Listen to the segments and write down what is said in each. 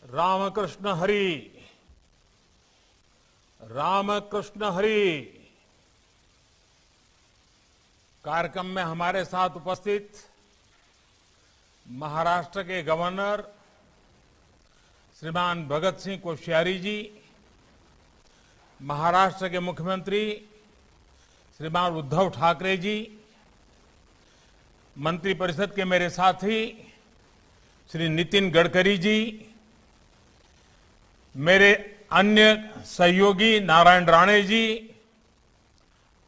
रामकृष्ण हरि, रामकृष्ण हरि। कार्यक्रम में हमारे साथ उपस्थित महाराष्ट्र के गवर्नर श्रीमान भगत सिंह कोश्यारी जी, महाराष्ट्र के मुख्यमंत्री श्रीमान उद्धव ठाकरे जी, मंत्रिपरिषद के मेरे साथी श्री नितिन गडकरी जी, मेरे अन्य सहयोगी नारायण राणे जी,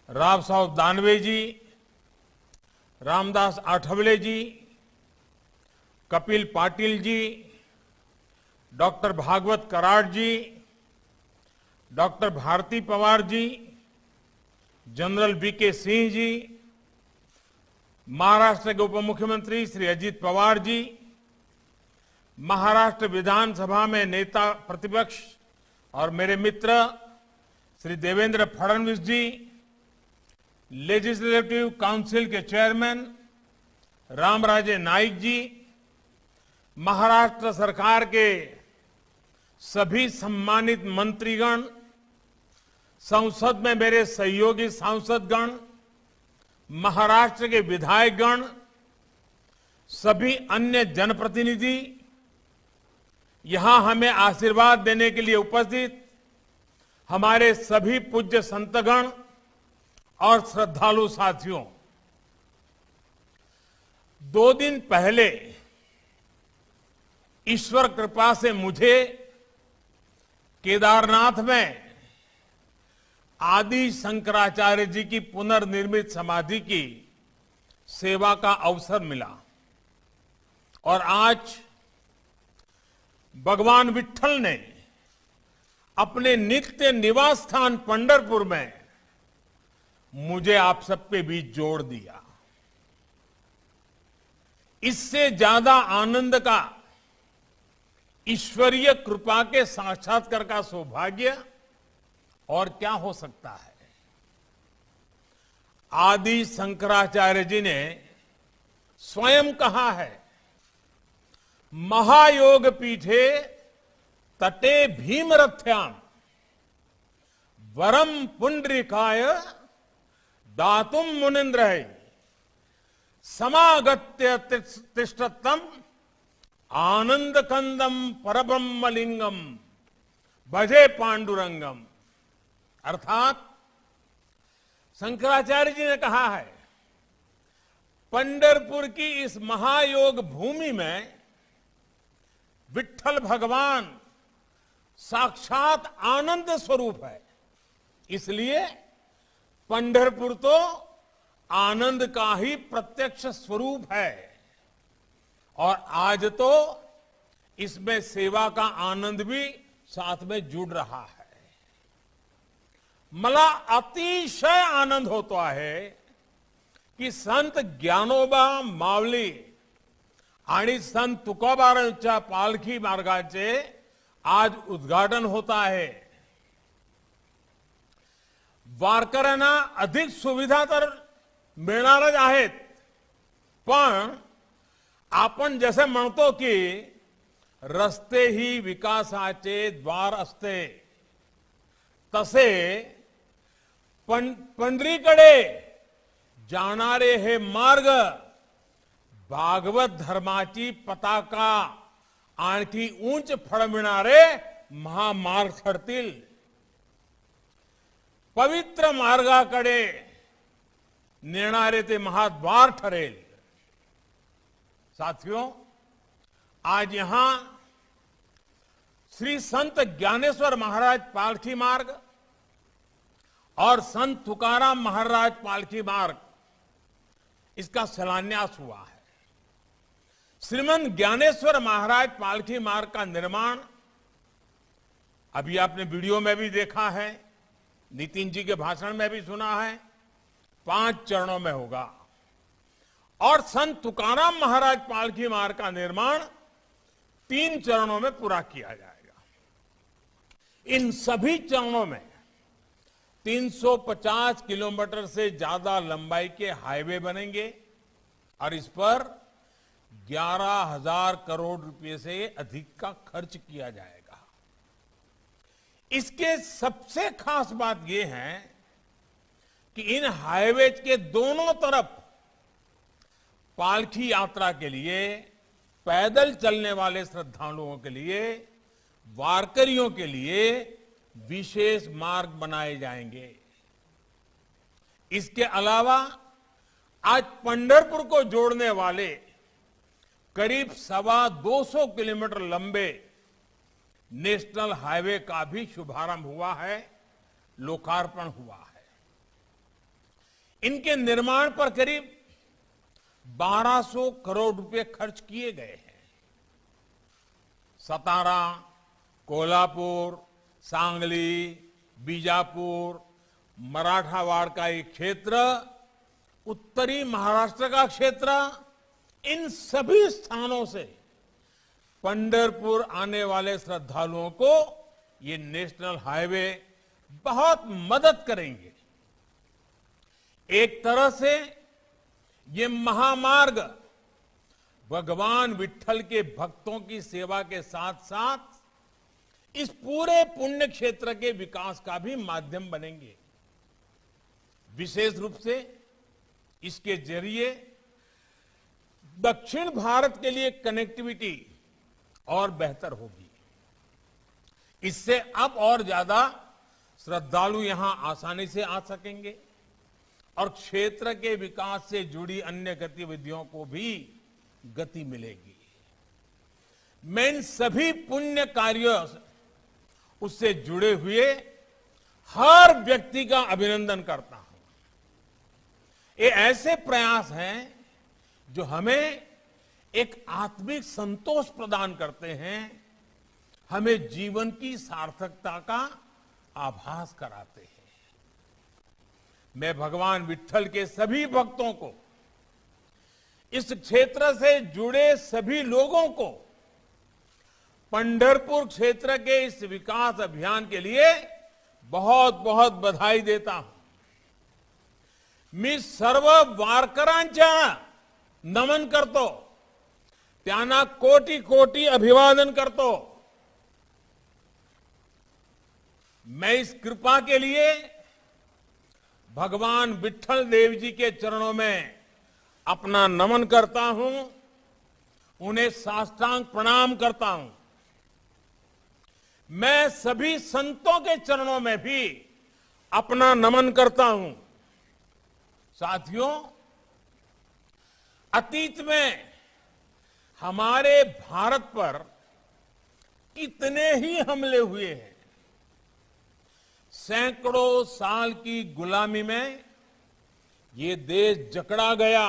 राव साहब दानवे जी, रामदास आठवले जी, कपिल पाटिल जी, डॉक्टर भागवत कराड़ जी, doctor Bharti Pawar ji, general VK Singh ji, Maharashtra के उप मुख्यमंत्री श्री अजित पवार जी, महाराष्ट्र विधानसभा में नेता प्रतिपक्ष और मेरे मित्र श्री देवेंद्र फडणवीस जी, लेजिस्लेटिव काउंसिल के चेयरमैन रामराजे नाईक जी, महाराष्ट्र सरकार के सभी सम्मानित मंत्रीगण, संसद में मेरे सहयोगी सांसदगण, महाराष्ट्र के विधायकगण, सभी अन्य जनप्रतिनिधि, यहां हमें आशीर्वाद देने के लिए उपस्थित हमारे सभी पूज्य संतगण और श्रद्धालु साथियों, 2 दिन पहले ईश्वर कृपा से मुझे केदारनाथ में आदि शंकराचार्य जी की पुनर्निर्मित समाधि की सेवा का अवसर मिला और आज भगवान विट्ठल ने अपने नित्य निवास स्थान पंढरपुर में मुझे आप सबके बीच जोड़ दिया। इससे ज्यादा आनंद का, ईश्वरीय कृपा के साक्षात्कार का सौभाग्य और क्या हो सकता है। आदि शंकराचार्य जी ने स्वयं कहा है, महायोग पीठे तटे भीमरथ्याम वरम पुंडरीकाय दातुम मुनिंद्र समागत्य तिष्ठतम आनंद कंदम परब्रह्मलिंगम भजे पांडुरंगम। अर्थात शंकराचार्य जी ने कहा है, पंढरपुर की इस महायोग भूमि में विट्ठल भगवान साक्षात आनंद स्वरूप है, इसलिए पंढरपुर तो आनंद का ही प्रत्यक्ष स्वरूप है और आज तो इसमें सेवा का आनंद भी साथ में जुड़ रहा है। मला अतिशय आनंद होता है की संत ज्ञानोबा माऊली आणि संत तुकोबारांच्या पालखी मार्गाचे आज उद्घाटन होत आहे। वारकऱ्यांना अधिक सुविधा तर मिळणारच आहेत, पण आपण जसे म्हणतो की रस्ते ही विकासाचे द्वार असते, तसे पंढरीकडे जाणारे हे मार्ग भागवत धर्माची पताका आणखी उंच फडविणारे महामार्ग ठरतील। पवित्र मार्गाकडे नेणारे ते महाद्वार ठरेल। साथियों, आज यहां श्री संत ज्ञानेश्वर महाराज पालखी मार्ग और संत तुकाराम महाराज पालखी मार्ग, इसका शिलान्यास हुआ है। श्रीमंत ज्ञानेश्वर महाराज पालखी मार्ग का निर्माण अभी आपने वीडियो में भी देखा है, नितिन जी के भाषण में भी सुना है, 5 चरणों में होगा और संत तुकाराम महाराज पालखी मार्ग का निर्माण 3 चरणों में पूरा किया जाएगा। इन सभी चरणों में 350 किलोमीटर से ज्यादा लंबाई के हाईवे बनेंगे और इस पर 11,000 करोड़ रुपए से अधिक का खर्च किया जाएगा। इसके सबसे खास बात यह है कि इन हाईवेज के दोनों तरफ पालकी यात्रा के लिए, पैदल चलने वाले श्रद्धालुओं के लिए, वारकरियों के लिए विशेष मार्ग बनाए जाएंगे। इसके अलावा आज पंढरपुर को जोड़ने वाले करीब 225 किलोमीटर लंबे नेशनल हाईवे का भी शुभारंभ हुआ है, लोकार्पण हुआ है। इनके निर्माण पर करीब 1200 करोड़ रुपए खर्च किए गए हैं। सतारा, कोल्हापुर, सांगली, बीजापुर, मराठावाड़ का एक क्षेत्र, उत्तरी महाराष्ट्र का क्षेत्र, इन सभी स्थानों से पंढरपुर आने वाले श्रद्धालुओं को ये नेशनल हाईवे बहुत मदद करेंगे। एक तरह से ये महामार्ग भगवान विट्ठल के भक्तों की सेवा के साथ साथ इस पूरे पुण्य क्षेत्र के विकास का भी माध्यम बनेंगे। विशेष रूप से इसके जरिए दक्षिण भारत के लिए कनेक्टिविटी और बेहतर होगी। इससे अब और ज्यादा श्रद्धालु यहां आसानी से आ सकेंगे और क्षेत्र के विकास से जुड़ी अन्य गतिविधियों को भी गति मिलेगी। मैं इन सभी पुण्य कार्यों उससे जुड़े हुए हर व्यक्ति का अभिनंदन करता हूं। ये ऐसे प्रयास हैं जो हमें एक आत्मिक संतोष प्रदान करते हैं, हमें जीवन की सार्थकता का आभास कराते हैं। मैं भगवान विट्ठल के सभी भक्तों को, इस क्षेत्र से जुड़े सभी लोगों को पंढरपुर क्षेत्र के इस विकास अभियान के लिए बहुत बहुत बधाई देता हूं। मी सर्व वारकऱ्यांच्या नमन करतो, त्यांना कोटी कोटी अभिवादन करतो। मैं इस कृपा के लिए भगवान विट्ठल देव जी के चरणों में अपना नमन करता हूं, उन्हें साष्टांग प्रणाम करता हूं। मैं सभी संतों के चरणों में भी अपना नमन करता हूं। साथियों, अतीत में हमारे भारत पर कितने ही हमले हुए हैं। सैकड़ों साल की गुलामी में ये देश जकड़ा गया,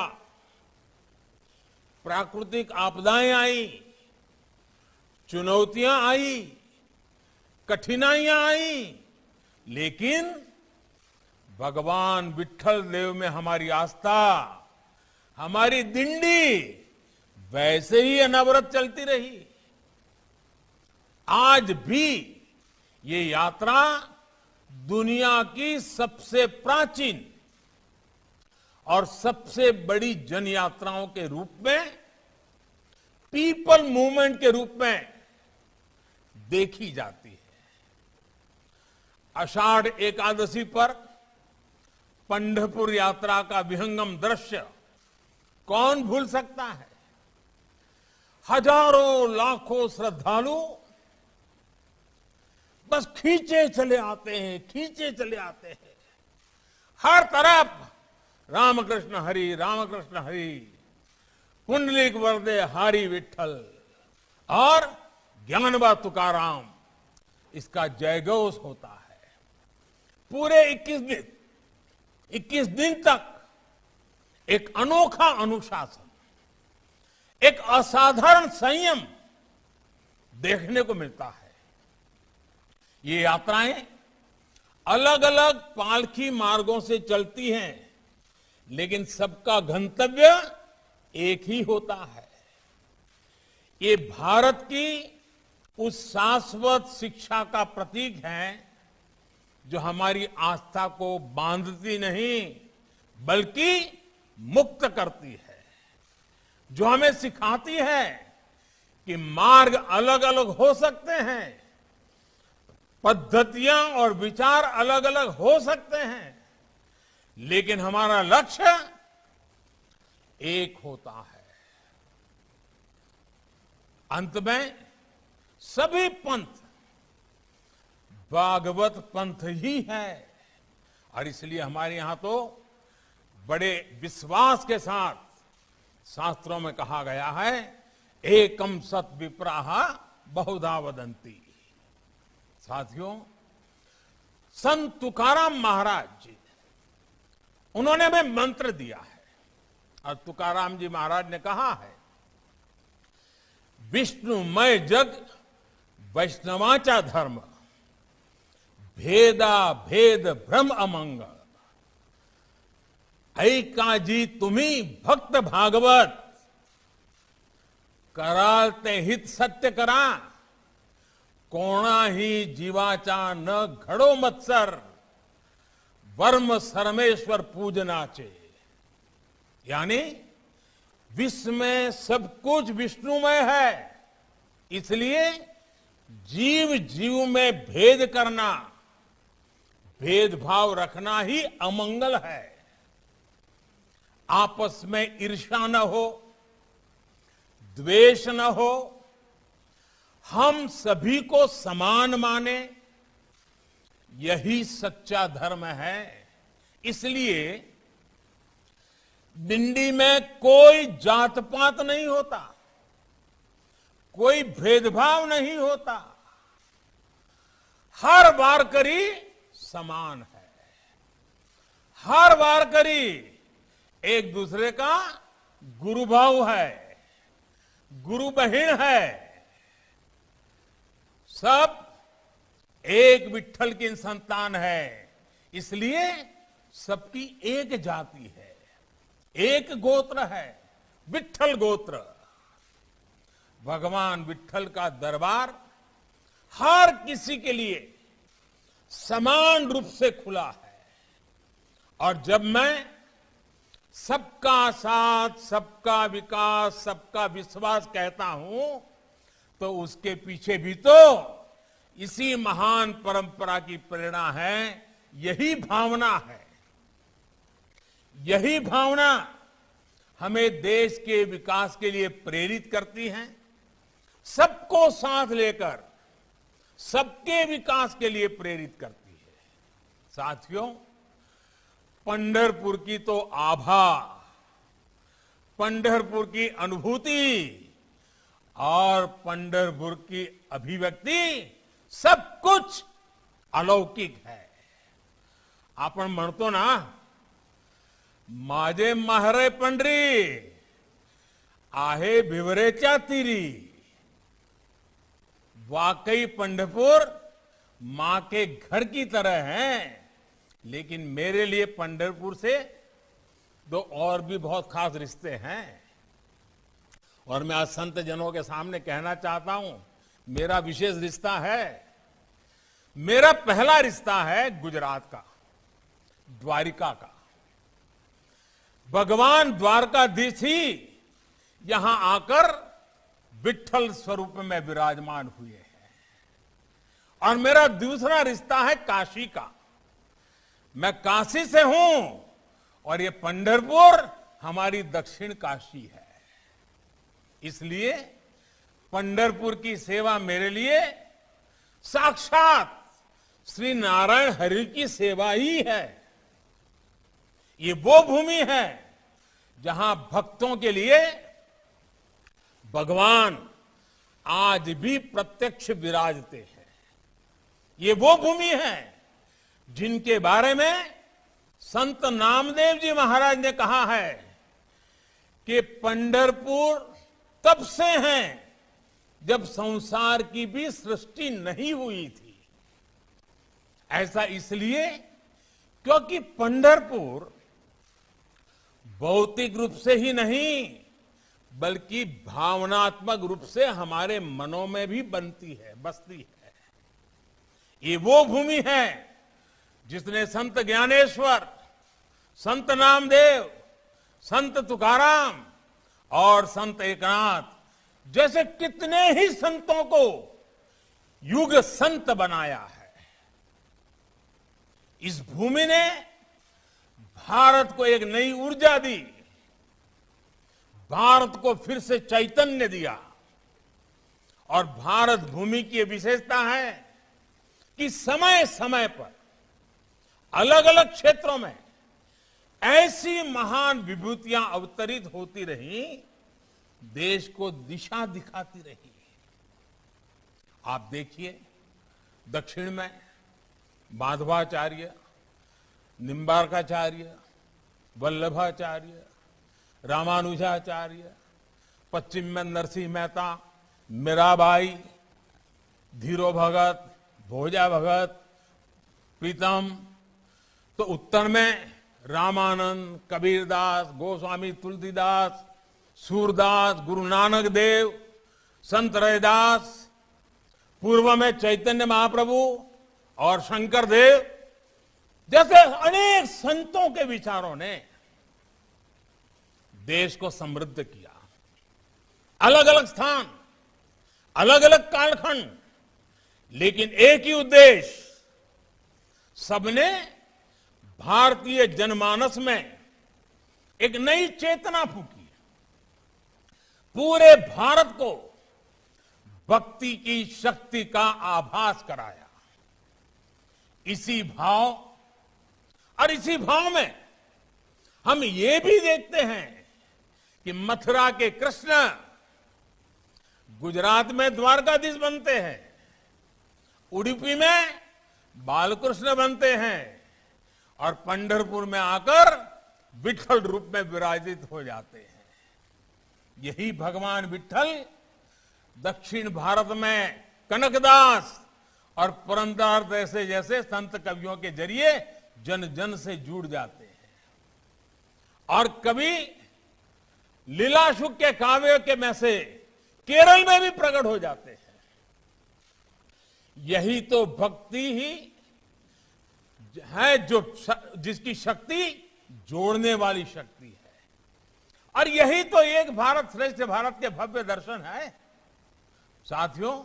प्राकृतिक आपदाएं आई, चुनौतियां आई, कठिनाइयां आई, लेकिन भगवान विट्ठल देव में हमारी आस्था, हमारी दिंडी वैसे ही अनवरत चलती रही। आज भी ये यात्रा दुनिया की सबसे प्राचीन और सबसे बड़ी जन यात्राओं के रूप में, पीपल मूवमेंट के रूप में देखी जाती है। आषाढ़ एकादशी पर पंढरपुर यात्रा का विहंगम दृश्य कौन भूल सकता है। हजारों लाखों श्रद्धालु बस खींचे चले आते हैं, खींचे चले आते हैं। हर तरफ रामकृष्ण हरि, रामकृष्ण हरि, पुंडलिक वरदे हरि विट्ठल और ज्ञानबा तुकाराम, इसका जयघोष होता है। पूरे 21 दिन तक एक अनोखा अनुशासन, एक असाधारण संयम देखने को मिलता है। ये यात्राएं अलग अलग पालकी मार्गों से चलती हैं, लेकिन सबका गंतव्य एक ही होता है। ये भारत की उस शाश्वत शिक्षा का प्रतीक है जो हमारी आस्था को बांधती नहीं बल्कि मुक्त करती है। जो हमें सिखाती है कि मार्ग अलग अलग हो सकते हैं, पद्धतियां और विचार अलग अलग हो सकते हैं, लेकिन हमारा लक्ष्य एक होता है। अंत में सभी पंथ भागवत पंथ ही है, और इसलिए हमारे यहां तो बड़े विश्वास के साथ शास्त्रों में कहा गया है, एकम सत विप्राह बहुधा वदंती। साथियों, संत तुकाराम महाराज जी, उन्होंने हमें मंत्र दिया है, और तुकाराम जी महाराज ने कहा है, विष्णुमय जग वैष्णवाचा धर्म, भेदा भेद भ्रम अमंग, ऐकाजी तुम्ही भक्त भागवत, करालते हित सत्य करा, कोणाही जीवाचा न घडो मत्सर, वर्म सरमेश्वर पूजनाचे। यानी विश्व में सब कुछ विष्णुमय है, इसलिए जीव जीव में भेद करना, भेदभाव रखना ही अमंगल है। आपस में ईर्ष्या न हो, द्वेष न हो, हम सभी को समान माने, यही सच्चा धर्म है। इसलिए डिंडी में कोई जात पात नहीं होता, कोई भेदभाव नहीं होता, हर वारकरी समान है, हर वारकरी एक दूसरे का गुरु भाव है, गुरु बहिन है, सब एक विठ्ठल की संतान है, इसलिए सबकी एक जाति है, एक गोत्र है, विठ्ठल गोत्र। भगवान विठ्ठल का दरबार हर किसी के लिए समान रूप से खुला है, और जब मैं सबका साथ, सबका विकास, सबका विश्वास कहता हूं, तो उसके पीछे भी तो इसी महान परंपरा की प्रेरणा है, यही भावना है। यही भावना हमें देश के विकास के लिए प्रेरित करती है, सबको साथ लेकर सबके विकास के लिए प्रेरित करती है। साथियों, पंढरपुर की तो आभा, पंढरपुर की अनुभूति और पंढरपुर की अभिव्यक्ति सब कुछ अलौकिक है। आपण म्हणतो ना, माझे माहरे पंढरी आहे भिवरेच्या तीरी। वाकई पंढरपुर मां के घर की तरह है, लेकिन मेरे लिए पंढरपुर से दो और भी बहुत खास रिश्ते हैं, और मैं आज संत जनों के सामने कहना चाहता हूं, मेरा विशेष रिश्ता है। मेरा पहला रिश्ता है गुजरात का, द्वारिका का। भगवान द्वारकाधीश ही यहां आकर विठ्ठल स्वरूप में विराजमान हुए हैं। और मेरा दूसरा रिश्ता है काशी का। मैं काशी से हूं, और ये पंढरपुर हमारी दक्षिण काशी है। इसलिए पंढरपुर की सेवा मेरे लिए साक्षात श्री नारायण हरि की सेवा ही है। ये वो भूमि है जहां भक्तों के लिए भगवान आज भी प्रत्यक्ष विराजते हैं। ये वो भूमि है जिनके बारे में संत नामदेव जी महाराज ने कहा है कि पंढरपुर तब से हैं जब संसार की भी सृष्टि नहीं हुई थी। ऐसा इसलिए क्योंकि पंढरपुर भौतिक रूप से ही नहीं, बल्कि भावनात्मक रूप से हमारे मनों में भी बसती है। ये वो भूमि है जिसने संत ज्ञानेश्वर, संत नामदेव, संत तुकाराम और संत एकनाथ जैसे कितने ही संतों को युग संत बनाया है। इस भूमि ने भारत को एक नई ऊर्जा दी, भारत को फिर से चैतन्य दिया। और भारत भूमि की विशेषता है कि समय समय पर अलग अलग क्षेत्रों में ऐसी महान विभूतियां अवतरित होती रही, देश को दिशा दिखाती रही। आप देखिए, दक्षिण में माधवाचार्य, निम्बार्काचार्य, वल्लभाचार्य, रामानुजाचार्य, पश्चिम में नरसिंह मेहता, मीराबाई, धीरो भगत, भोजा भगत, प्रीतम। तो उत्तर में रामानंद, कबीरदास, गोस्वामी तुलसीदास, सूरदास, गुरु नानक देव, संत रैदास। पूर्व में चैतन्य महाप्रभु और शंकर देव जैसे अनेक संतों के विचारों ने देश को समृद्ध किया। अलग अलग स्थान, अलग अलग कालखंड, लेकिन एक ही उद्देश्य, सबने भारतीय जनमानस में एक नई चेतना फूकी, पूरे भारत को भक्ति की शक्ति का आभास कराया। इसी भाव और इसी भाव में हम ये भी देखते हैं कि मथुरा के कृष्ण गुजरात में द्वारकाधीश बनते हैं, उडुपी में बालकृष्ण बनते हैं और पंढरपुर में आकर विट्ठल रूप में विराजित हो जाते हैं। यही भगवान विट्ठल दक्षिण भारत में कनकदास और पुरंदरदास जैसे संत कवियों के जरिए जन जन से जुड़ जाते हैं और कभी लीलाशुक के काव्य के में से केरल में भी प्रकट हो जाते हैं। यही तो भक्ति ही है जो जिसकी शक्ति जोड़ने वाली शक्ति है, और यही तो एक भारत श्रेष्ठ भारत के भव्य दर्शन है। साथियों,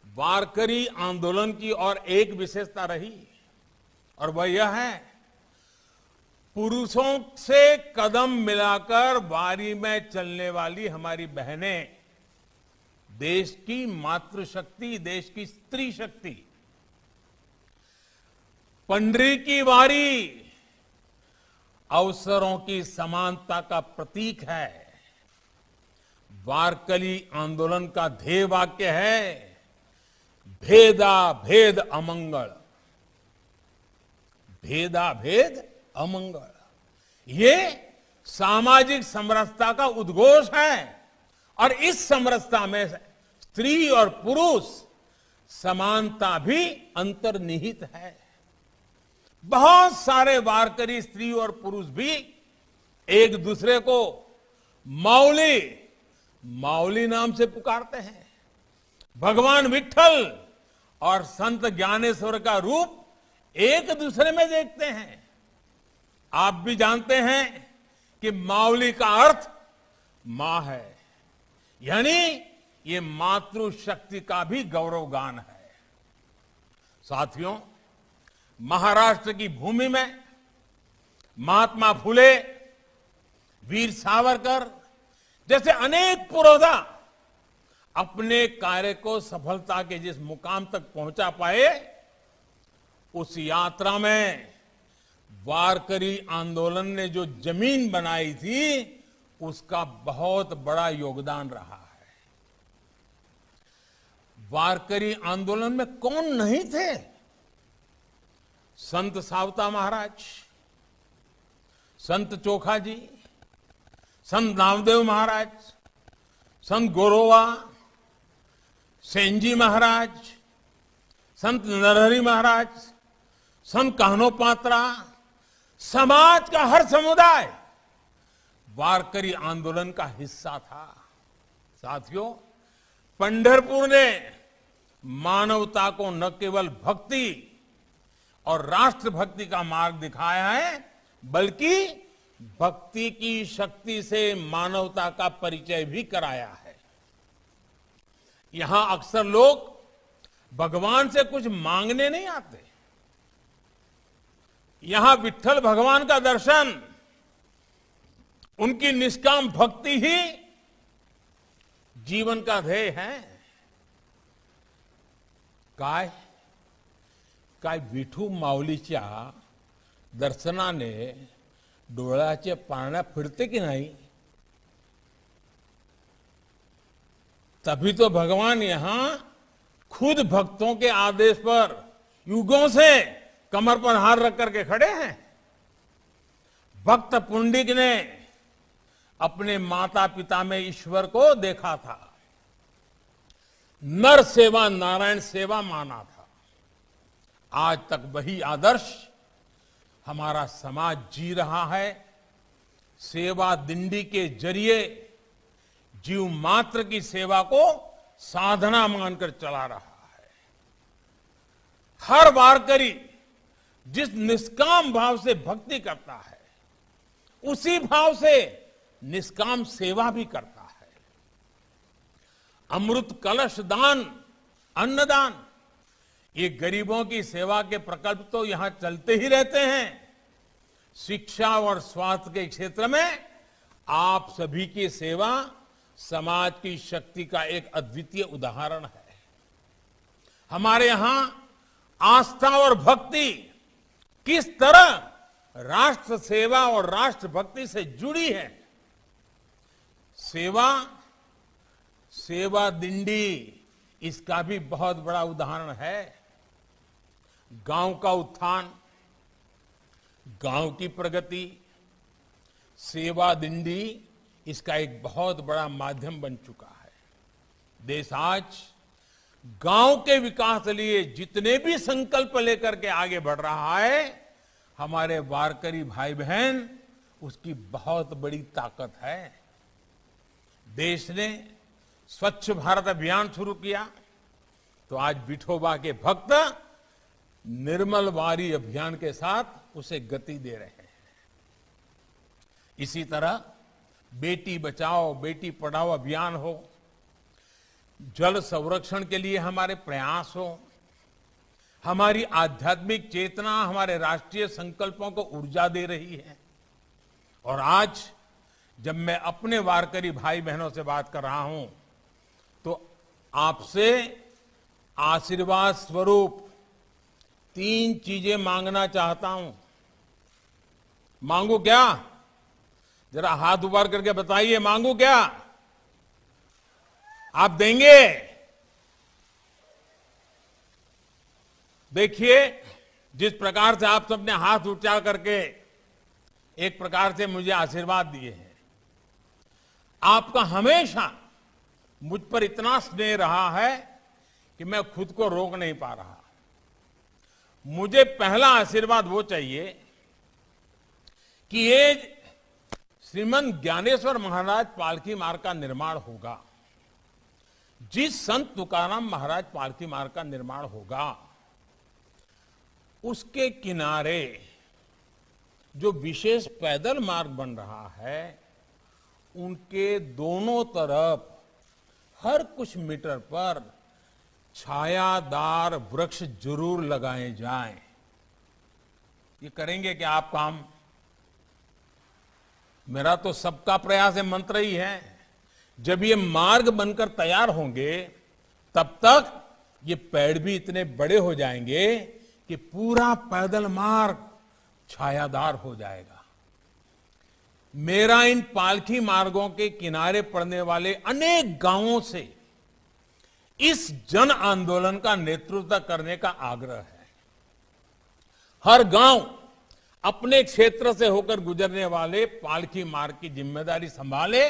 वारकरी आंदोलन की और एक विशेषता रही, और वह यह है, पुरुषों से कदम मिलाकर वारी में चलने वाली हमारी बहनें देश की मातृशक्ति, देश की स्त्री शक्ति। पंडरी की वारी अवसरों की समानता का प्रतीक है। वारकरी आंदोलन का ध्येय वाक्य है, भेदा भेद अमंगल, भेदा भेद अमंगल। ये सामाजिक समरसता का उद्घोष है, और इस समरसता में स्त्री और पुरुष समानता भी अंतर्निहित है। बहुत सारे वारकरी स्त्री और पुरुष भी एक दूसरे को माउली माउली नाम से पुकारते हैं। भगवान विट्ठल और संत ज्ञानेश्वर का रूप एक दूसरे में देखते हैं। आप भी जानते हैं कि माउली का अर्थ मां है, यानी ये मातृशक्ति का भी गौरवगान है। साथियों, महाराष्ट्र की भूमि में महात्मा फुले, वीर सावरकर जैसे अनेक पुरोधा अपने कार्य को सफलता के जिस मुकाम तक पहुंचा पाए, उस यात्रा में वारकरी आंदोलन ने जो जमीन बनाई थी, उसका बहुत बड़ा योगदान रहा है। वारकरी आंदोलन में कौन नहीं थे? संत सावता महाराज, संत चोखा जी, संत नामदेव महाराज, संत गोरोवा, सेनजी महाराज, संत नरहरि महाराज, संत कान्होपात्रा, समाज का हर समुदाय वारकरी आंदोलन का हिस्सा था। साथियों, पंढरपुर ने मानवता को न केवल भक्ति और राष्ट्रभक्ति का मार्ग दिखाया है, बल्कि भक्ति की शक्ति से मानवता का परिचय भी कराया है। यहां अक्सर लोग भगवान से कुछ मांगने नहीं आते। यहां विट्ठल भगवान का दर्शन, उनकी निष्काम भक्ति ही जीवन का ध्येय है। काय विठू माऊलीच्या दर्शनाने डोळ्याचे पारण्या फिरते की नहीं? तभी तो भगवान यहां खुद भक्तों के आदेश पर युगों से कमर पर हार रख करके खड़े हैं। भक्त पुंडिक ने अपने माता पिता में ईश्वर को देखा था, नर सेवा नारायण सेवा माना था। आज तक वही आदर्श हमारा समाज जी रहा है। सेवा दिंडी के जरिए जीव मात्र की सेवा को साधना मानकर चला रहा है। हर वारकरी जिस निष्काम भाव से भक्ति करता है, उसी भाव से निष्काम सेवा भी करता है। अमृत कलश दान, अन्नदान, ये गरीबों की सेवा के प्रकल्प तो यहां चलते ही रहते हैं। शिक्षा और स्वास्थ्य के क्षेत्र में आप सभी की सेवा समाज की शक्ति का एक अद्वितीय उदाहरण है। हमारे यहां आस्था और भक्ति किस तरह राष्ट्र सेवा और राष्ट्र भक्ति से जुड़ी है। सेवा दिंडी इसका भी बहुत बड़ा उदाहरण है। गांव का उत्थान, गांव की प्रगति, सेवा दिंडी इसका एक बहुत बड़ा माध्यम बन चुका है। देश आज गांव के विकास के लिए जितने भी संकल्प लेकर के आगे बढ़ रहा है, हमारे वारकरी भाई बहन उसकी बहुत बड़ी ताकत है। देश ने स्वच्छ भारत अभियान शुरू किया तो आज विठोबा के भक्त निर्मल वारी अभियान के साथ उसे गति दे रहे हैं। इसी तरह बेटी बचाओ बेटी पढ़ाओ अभियान हो, जल संरक्षण के लिए हमारे प्रयास हो, हमारी आध्यात्मिक चेतना हमारे राष्ट्रीय संकल्पों को ऊर्जा दे रही है। और आज जब मैं अपने वारकरी भाई बहनों से बात कर रहा हूं तो आपसे आशीर्वाद स्वरूप 3 चीजें मांगना चाहता हूं। मांगू क्या? जरा हाथ ऊपर करके बताइए, मांगू क्या? आप देंगे? देखिए, जिस प्रकार से आप सबने हाथ ऊंचा करके एक प्रकार से मुझे आशीर्वाद दिए हैं, आपका हमेशा मुझ पर इतना स्नेह रहा है कि मैं खुद को रोक नहीं पा रहा। मुझे पहला आशीर्वाद वो चाहिए कि ये श्रीमंत ज्ञानेश्वर महाराज पालकी मार्ग का निर्माण होगा। जिस संत तुकाराम महाराज पालकी मार्ग का निर्माण होगा, उसके किनारे जो विशेष पैदल मार्ग बन रहा है, उनके दोनों तरफ हर कुछ मीटर पर छायादार वृक्ष जरूर लगाए जाएं। ये करेंगे क्या आप काम? मेरा तो सबका प्रयास है मंत्र ही है। जब ये मार्ग बनकर तैयार होंगे, तब तक ये पेड़ भी इतने बड़े हो जाएंगे कि पूरा पैदल मार्ग छायादार हो जाएगा। मेरा इन पालकी मार्गों के किनारे पड़ने वाले अनेक गांवों से इस जन आंदोलन का नेतृत्व करने का आग्रह है। हर गांव अपने क्षेत्र से होकर गुजरने वाले पालकी मार्ग की जिम्मेदारी संभाले,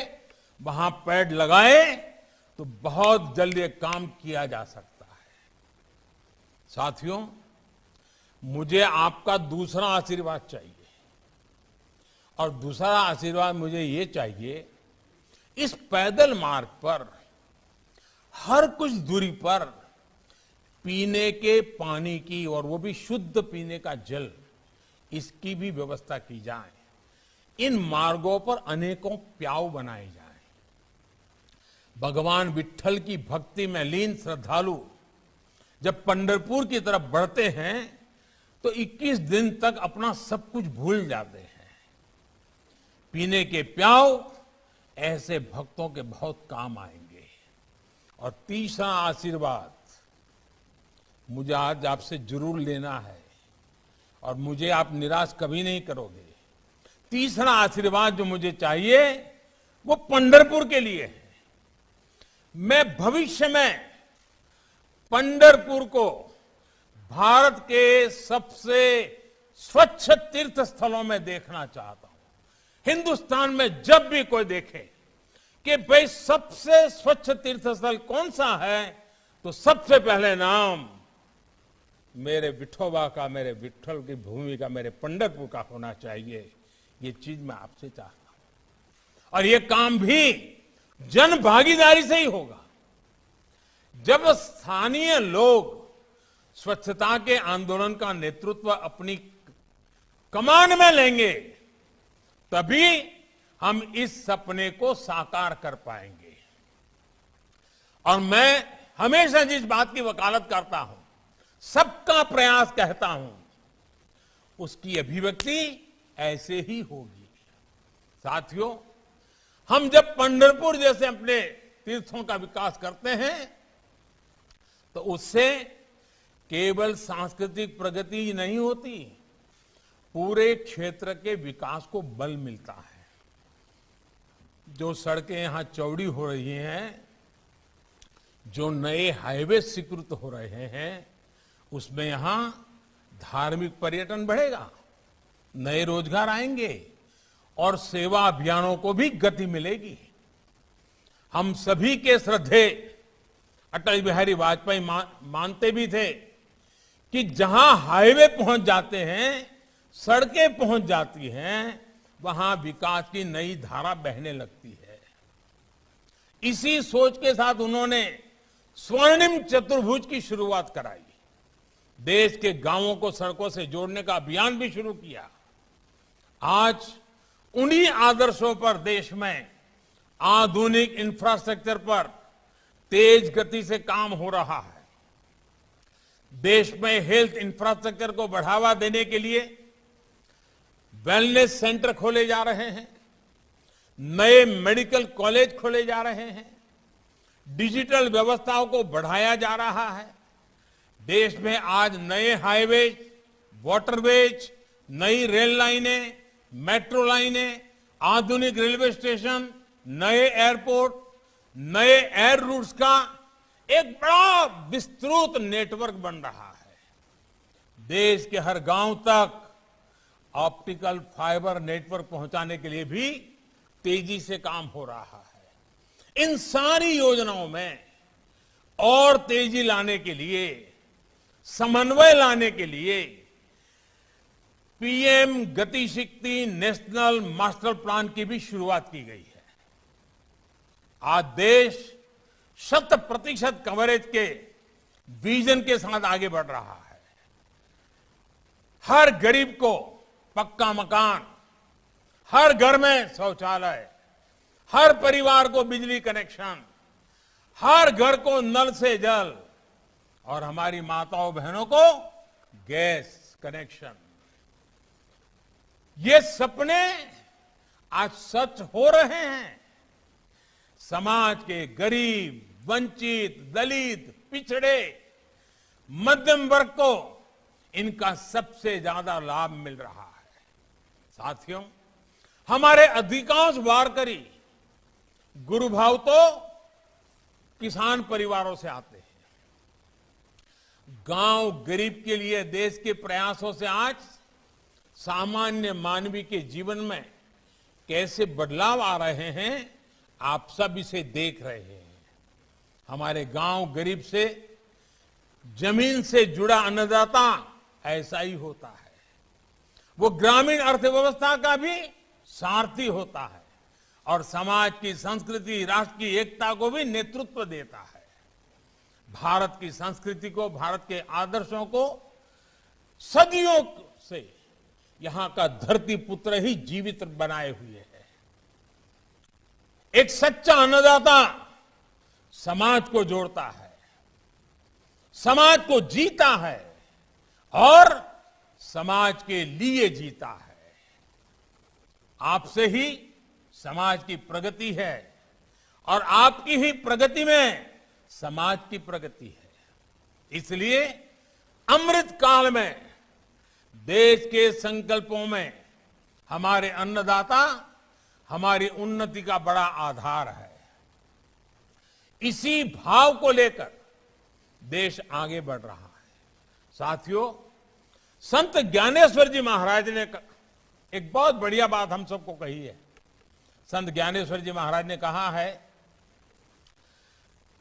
वहां पेड़ लगाए तो बहुत जल्द ये काम किया जा सकता है। साथियों, मुझे आपका दूसरा आशीर्वाद चाहिए। और दूसरा आशीर्वाद मुझे ये चाहिए, इस पैदल मार्ग पर हर कुछ दूरी पर पीने के पानी की, और वो भी शुद्ध पीने का जल, इसकी भी व्यवस्था की जाए। इन मार्गों पर अनेकों प्याऊ बनाए जाएं। भगवान विट्ठल की भक्ति में लीन श्रद्धालु जब पंढरपुर की तरफ बढ़ते हैं तो 21 दिन तक अपना सब कुछ भूल जाते हैं। पीने के प्याऊ ऐसे भक्तों के बहुत काम आएंगे। और तीसरा आशीर्वाद मुझे आज आपसे जरूर लेना है और मुझे आप निराश कभी नहीं करोगे। तीसरा आशीर्वाद जो मुझे चाहिए वो पंढरपुर के लिए है। मैं भविष्य में पंढरपुर को भारत के सबसे स्वच्छ तीर्थ स्थलों में देखना चाहता हूं। हिंदुस्तान में जब भी कोई देखे कि भाई सबसे स्वच्छ तीर्थ स्थल कौन सा है, तो सबसे पहले नाम मेरे विठोबा का, मेरे विट्ठल की भूमि का, मेरे पंढरपुर का होना चाहिए। ये चीज मैं आपसे चाहता हूं और ये काम भी जन भागीदारी से ही होगा। जब स्थानीय लोग स्वच्छता के आंदोलन का नेतृत्व अपनी कमान में लेंगे तभी हम इस सपने को साकार कर पाएंगे। और मैं हमेशा जिस बात की वकालत करता हूं, सबका प्रयास कहता हूं, उसकी अभिव्यक्ति ऐसे ही होगी। साथियों, हम जब पंढरपुर जैसे अपने तीर्थों का विकास करते हैं तो उससे केवल सांस्कृतिक प्रगति ही नहीं होती, पूरे क्षेत्र के विकास को बल मिलता है। जो सड़कें यहां चौड़ी हो रही हैं, जो नए हाईवे स्वीकृत हो रहे हैं, उसमें यहां धार्मिक पर्यटन बढ़ेगा, नए रोजगार आएंगे और सेवा अभियानों को भी गति मिलेगी। हम सभी के श्रद्धेय अटल बिहारी वाजपेयी मानते भी थे कि जहां हाईवे पहुंच जाते हैं, सड़कें पहुंच जाती हैं, वहां विकास की नई धारा बहने लगती है। इसी सोच के साथ उन्होंने स्वर्णिम चतुर्भुज की शुरुआत कराई। देश के गांवों को सड़कों से जोड़ने का अभियान भी शुरू किया। आज उन्हीं आदर्शों पर देश में आधुनिक इंफ्रास्ट्रक्चर पर तेज गति से काम हो रहा है। देश में हेल्थ इंफ्रास्ट्रक्चर को बढ़ावा देने के लिए वेलनेस सेंटर खोले जा रहे हैं, नए मेडिकल कॉलेज खोले जा रहे हैं, डिजिटल व्यवस्थाओं को बढ़ाया जा रहा है। देश में आज नए हाईवेज, वाटरवेज, नई रेल लाइनें, मेट्रो लाइनें, आधुनिक रेलवे स्टेशन, नए एयरपोर्ट, नए एयर रूट्स का एक बड़ा विस्तृत नेटवर्क बन रहा है। देश के हर गांव तक ऑप्टिकल फाइबर नेटवर्क पहुंचाने के लिए भी तेजी से काम हो रहा है। इन सारी योजनाओं में और तेजी लाने के लिए, समन्वय लाने के लिए पीएम गति शक्ति नेशनल मास्टर प्लान की भी शुरुआत की गई है। आज देश 100% कवरेज के विजन के साथ आगे बढ़ रहा है। हर गरीब को पक्का मकान, हर घर में शौचालय, हर परिवार को बिजली कनेक्शन, हर घर को नल से जल और हमारी माताओं बहनों को गैस कनेक्शन। ये सपने आज सच हो रहे हैं। समाज के गरीब, वंचित, दलित, पिछड़े, मध्यम वर्ग को इनका सबसे ज्यादा लाभ मिल रहा है। साथियों, हमारे अधिकांश वारकरी गुरु भाव तो किसान परिवारों से आते हैं। गांव गरीब के लिए देश के प्रयासों से आज सामान्य मानवी के जीवन में कैसे बदलाव आ रहे हैं, आप सब इसे देख रहे हैं। हमारे गांव गरीब से जमीन से जुड़ा अन्नदाता ऐसा ही होता है। वो ग्रामीण अर्थव्यवस्था का भी सारथी होता है और समाज की संस्कृति, राष्ट्र की एकता को भी नेतृत्व देता है। भारत की संस्कृति को, भारत के आदर्शों को सदियों से यहां का धरती पुत्र ही जीवित बनाए हुए है। एक सच्चा अन्नदाता समाज को जोड़ता है, समाज को जीता है और समाज के लिए जीता है। आपसे ही समाज की प्रगति है और आपकी ही प्रगति में समाज की प्रगति है। इसलिए अमृत काल में देश के संकल्पों में हमारे अन्नदाता हमारी उन्नति का बड़ा आधार है। इसी भाव को लेकर देश आगे बढ़ रहा है। साथियों, संत ज्ञानेश्वर जी महाराज ने एक बहुत बढ़िया बात हम सबको कही है। संत ज्ञानेश्वर जी महाराज ने कहा है,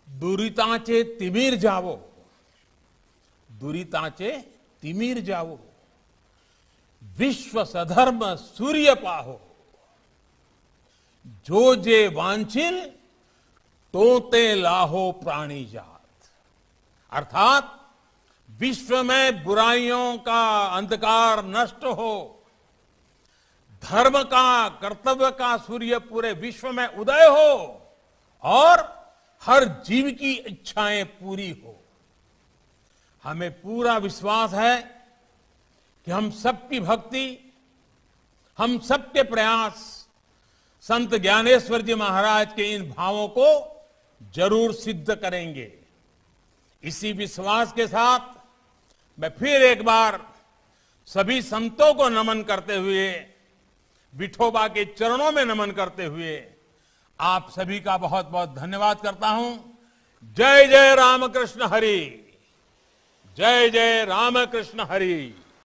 दुरितांचे तिमिर जावो, दुरितांचे तिमिर जावो, विश्व सधर्म सूर्य पाहो, जो जे वांछिल तोते लाहो प्राणी जात। अर्थात विश्व में बुराइयों का अंधकार नष्ट हो, धर्म का, कर्तव्य का सूर्य पूरे विश्व में उदय हो और हर जीव की इच्छाएं पूरी हो। हमें पूरा विश्वास है कि हम सबकी भक्ति, हम सबके प्रयास संत ज्ञानेश्वर जी महाराज के इन भावों को जरूर सिद्ध करेंगे। इसी विश्वास के साथ मैं फिर एक बार सभी संतों को नमन करते हुए, विठोबा के चरणों में नमन करते हुए आप सभी का बहुत बहुत धन्यवाद करता हूं। जय जय रामकृष्ण हरि, जय जय रामकृष्ण हरि।